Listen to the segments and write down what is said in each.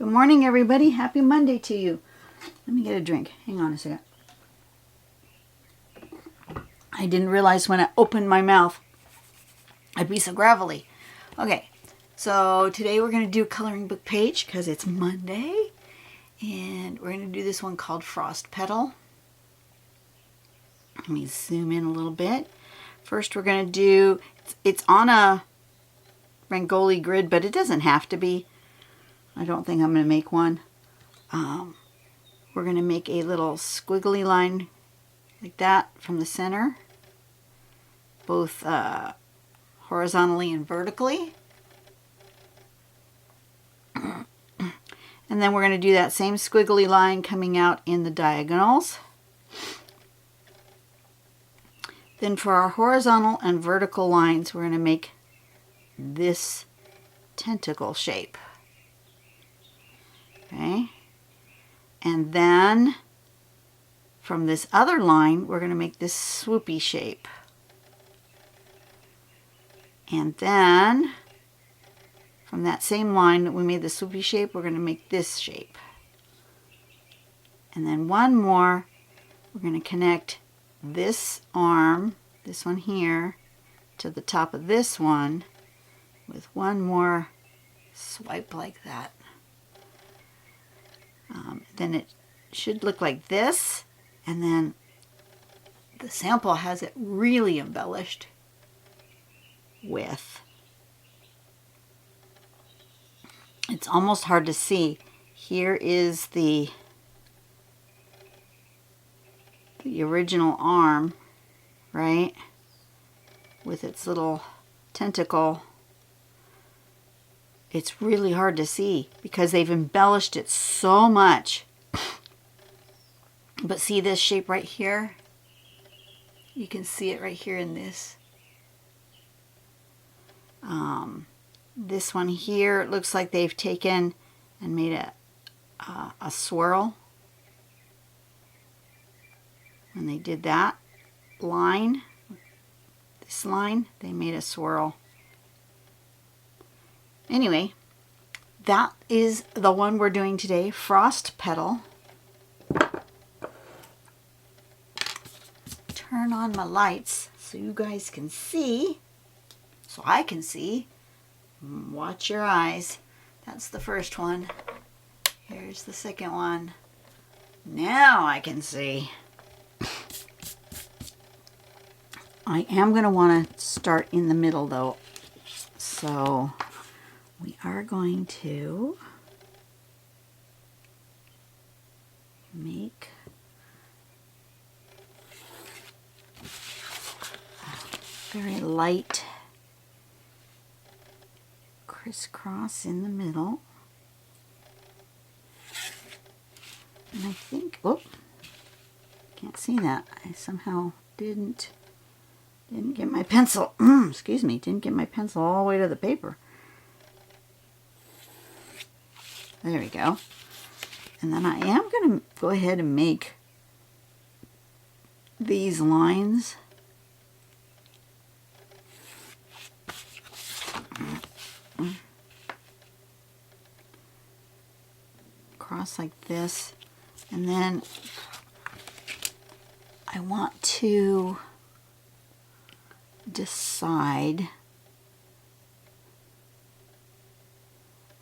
Good morning, everybody. Happy Monday to you. Let me get a drink. Hang on a second. I didn't realize when I opened my mouth I'd be so gravelly. Okay, so today we're going to do a coloring book page because it's Monday. And we're going to do this one called Frost Petal. Let me zoom in a little bit. First we're going to do, it's on a Rangoli grid, but it doesn't have to be. I don't think I'm going to make one. We're going to make a little squiggly line like that from the center, both horizontally and vertically. And then we're going to do that same squiggly line coming out in the diagonals. Then for our horizontal and vertical lines, we're going to make this tentacle shape. Okay, and then from this other line we're going to make this swoopy shape, and then from that same line that we made the swoopy shape, we're going to make this shape, and then one more, we're going to connect this arm, this one here, to the top of this one with one more swipe like that. Then it should look like this, and then the sample has it really embellished with, it's almost hard to see. Here is the original arm, right, with its little tentacle. It's really hard to see because they've embellished it so much. But see this shape right here? You can see it right here in this. This one here, it looks like they've taken and made a swirl. When they did that line, this line, they made a swirl. Anyway, that is the one we're doing today, Frost Petal. Turn on my lights so you guys can see, so I can see. Watch your eyes. That's the first one. Here's the second one. Now I can see. I am going to want to start in the middle though, so we are going to make a very light crisscross in the middle. And I think, oh, can't see that. I somehow didn't get my pencil, excuse me, didn't get my pencil all the way to the paper. There we go. And then I am going to go ahead and make these lines. Cross like this. And then I want to decide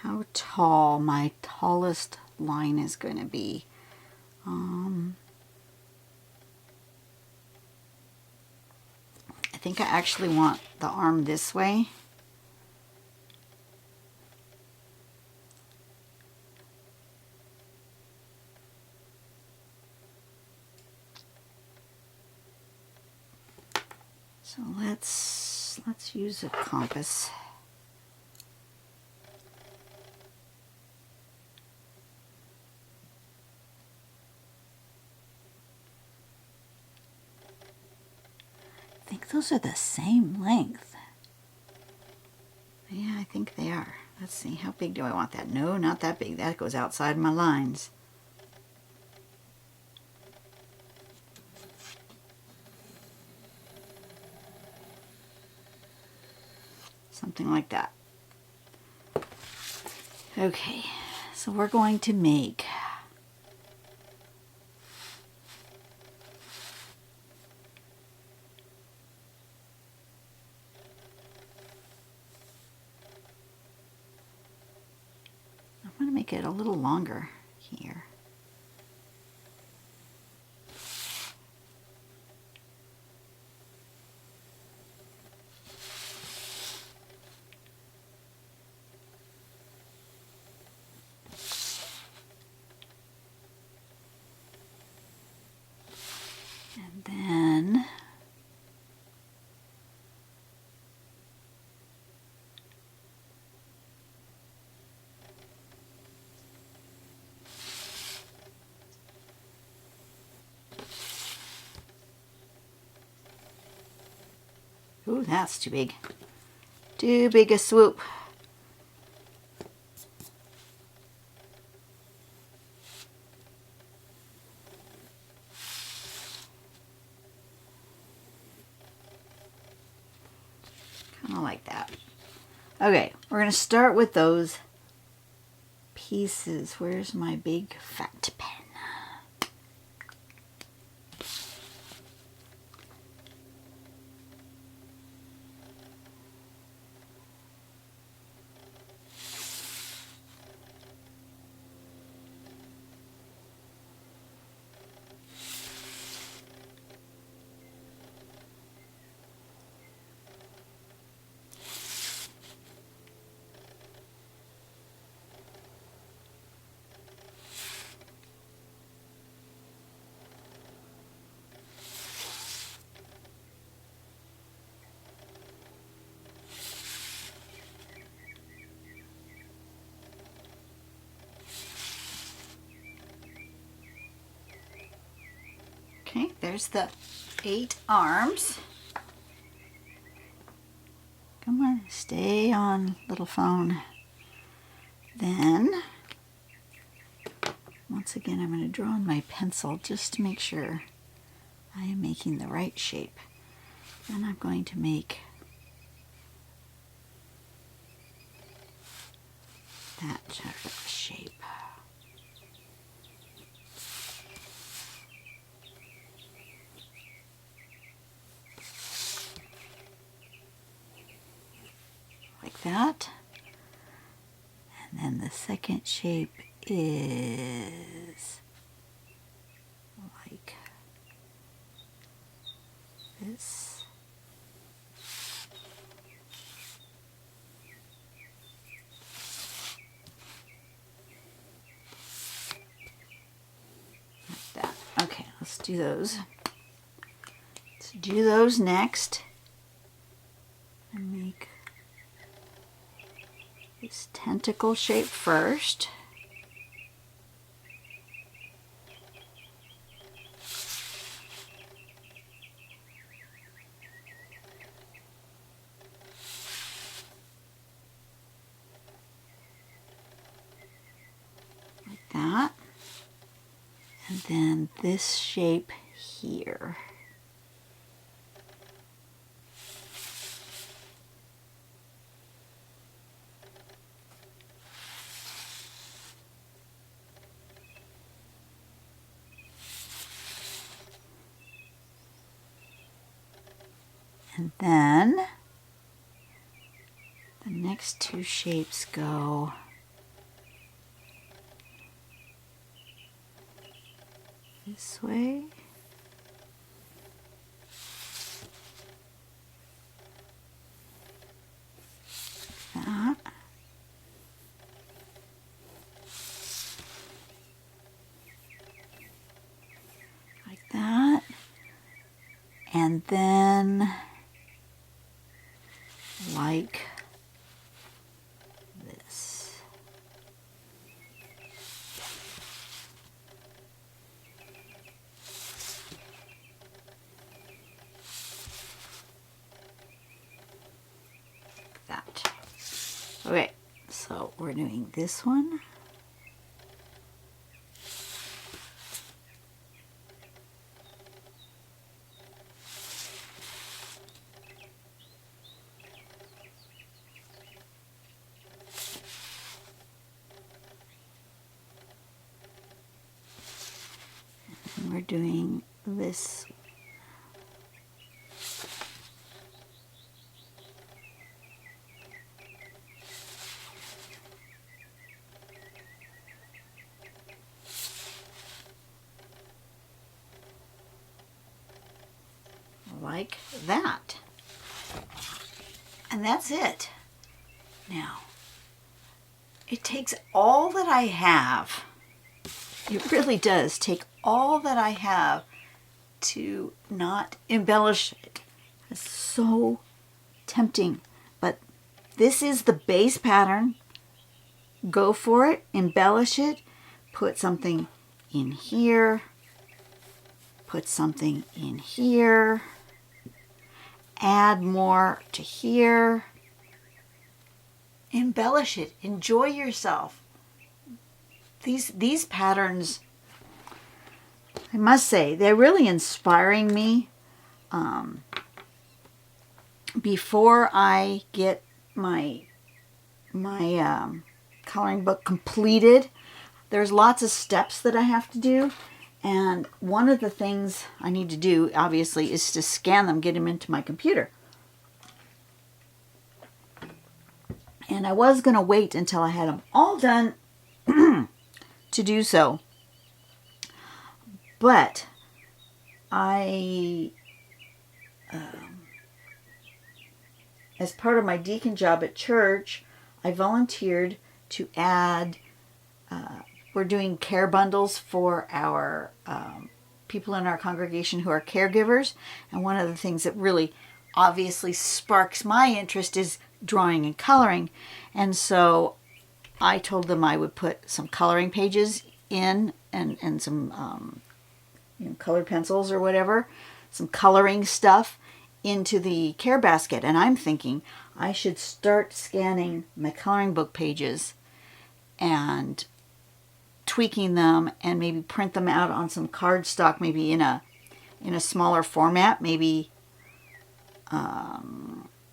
how tall my tallest line is going to be. I think I actually want the arm this way. So let's use a compass. I think those are the same length. Yeah, I think they are. Let's see, how big do I want that? No, not that big. That goes outside my lines. Something like that. Okay, So we're going to make it a little longer here. And then ooh, that's too big. Too big a swoop. Kind of like that. Okay, we're going to start with those pieces. Where's my big fat pen? Okay, there's the 8 arms. Come on, stay on, little phone. Then, once again, I'm going to draw on my pencil just to make sure I am making the right shape. Then I'm going to make that shape. Like that. And then the second shape is like this. Like that. Okay, let's do those. Let's do those next. And make this tentacle shape first. Like that. And then this shape here. And then the next 2 shapes go this way. That. Like that. And then like this. That. Okay, so we're doing this one. we're doing this. Like that. And that's it. Now, it takes all that I have. It really does take all that I have to not embellish it. It's so tempting. But this is the base pattern. Go for it. Embellish it. Put something in here. Put something in here. Add more to here. Embellish it. Enjoy yourself. These patterns, I must say, they're really inspiring me. Before I get my coloring book completed, there's lots of steps that I have to do. And one of the things I need to do, obviously, is to scan them, get them into my computer. And I was going to wait until I had them all done to do so. But as part of my deacon job at church, I volunteered to add we're doing care bundles for our people in our congregation who are caregivers. And one of the things that really obviously sparks my interest is drawing and coloring. And so I told them I would put some coloring pages in and some colored pencils or whatever, some coloring stuff into the care basket. And I'm thinking I should start scanning my coloring book pages and tweaking them and maybe print them out on some cardstock, maybe in a smaller format, maybe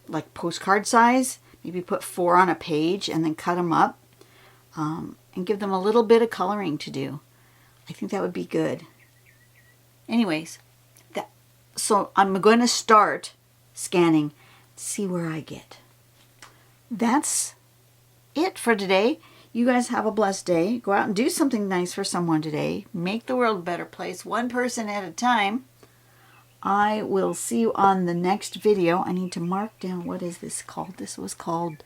like postcard size, maybe put 4 on a page and then cut them up and give them a little bit of coloring to do. I think that would be good. Anyways, so I'm going to start scanning, see where I get. That's it for today. You guys have a blessed day. Go out and do something nice for someone today. Make the world a better place, one person at a time. I will see you on the next video. I need to mark down, what is this called? This was called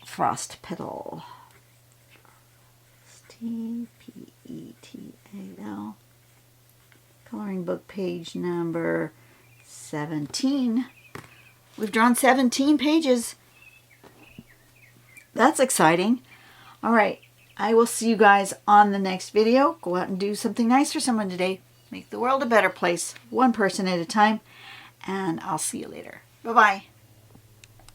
Frost Petal. T-P-E-T-A-L. Coloring book page number 17. We've drawn 17 pages. That's exciting. All right. I will see you guys on the next video. Go out and do something nice for someone today. Make the world a better place, one person at a time. And I'll see you later. Bye-bye.